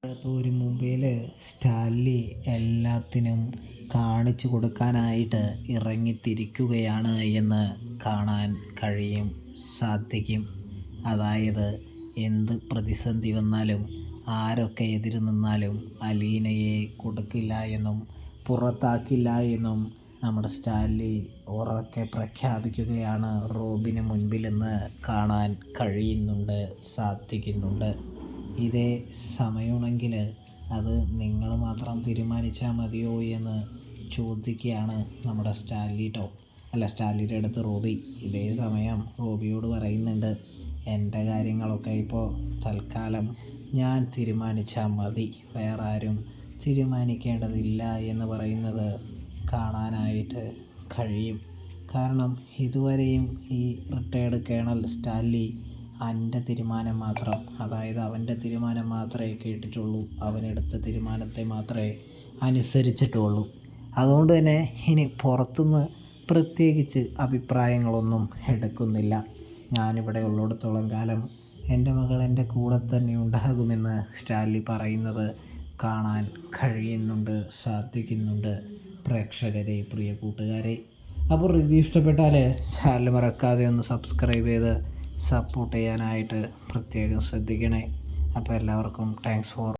ഒരു മുംബൈയിൽ സ്റ്റാൻലി എല്ലാത്തിനും കാണിച്ചു കൊടുക്കാനായിട്ട് ഇറങ്ങിത്തിരിക്കുകയാണ് എന്ന് കാണാൻ സാധിക്കും. അതായത് എന്ത് പ്രതിസന്ധി വന്നാലും ആരൊക്കെ എതിര് നിന്നാലും അലീനയെ കൊടുക്കില്ല എന്നും പുറത്താക്കില്ല എന്നും നമ്മുടെ സ്റ്റാൻലി ഉറക്കെ പ്രഖ്യാപിക്കുകയാണ് റോബിന് മുൻപിലെന്ന് കാണാൻ സാധിക്കുന്നുണ്ട്. ഇതേ സമയമാണെങ്കിൽ അത് നിങ്ങൾ മാത്രം തീരുമാനിച്ചാൽ മതിയോ എന്ന് ചോദിക്കുകയാണ് നമ്മുടെ സ്റ്റാൻലിയുടെ അടുത്ത് റോബി. ഇതേ സമയം റോബിയോട് പറയുന്നുണ്ട്, എൻ്റെ കാര്യങ്ങളൊക്കെ ഇപ്പോൾ തൽക്കാലം ഞാൻ തീരുമാനിച്ചാൽ മതി, വേറെ ആരും തീരുമാനിക്കേണ്ടതില്ല എന്ന് പറയുന്നത് കാണാനായിട്ട് കഴിയും. കാരണം ഇതുവരെയും ഈ റിട്ടയർഡ് കേണൽ സ്റ്റാൻലി അവൻ്റെ തീരുമാനം മാത്രം, അതായത് അവൻ്റെ തീരുമാനം മാത്രമേ കേട്ടിട്ടുള്ളൂ, അവനെടുത്ത തീരുമാനത്തെ മാത്രമേ അനുസരിച്ചിട്ടുള്ളൂ. അതുകൊണ്ട് തന്നെ ഇനി പുറത്തുനിന്ന് പ്രത്യേകിച്ച് അഭിപ്രായങ്ങളൊന്നും എടുക്കുന്നില്ല. ഞാനിവിടെ ഉള്ളിടത്തോളം കാലം എൻ്റെ മകൾ എൻ്റെ കൂടെ തന്നെ ഉണ്ടാകുമെന്ന് സ്റ്റാൻലി പറയുന്നത് കാണാൻ സാധിക്കുന്നുണ്ട്. പ്രേക്ഷകരെ, പ്രിയ കൂട്ടുകാരെ, അപ്പോൾ റിവ്യൂ ഇഷ്ടപ്പെട്ടാൽ ചാനൽ മറക്കാതെ ഒന്ന് സബ്സ്ക്രൈബ് ചെയ്ത് സപ്പോർട്ട് ചെയ്യാനായിട്ട് പ്രത്യേകം ശ്രദ്ധിക്കണേ. അപ്പോൾ എല്ലാവർക്കും താങ്ക്സ് ഫോർ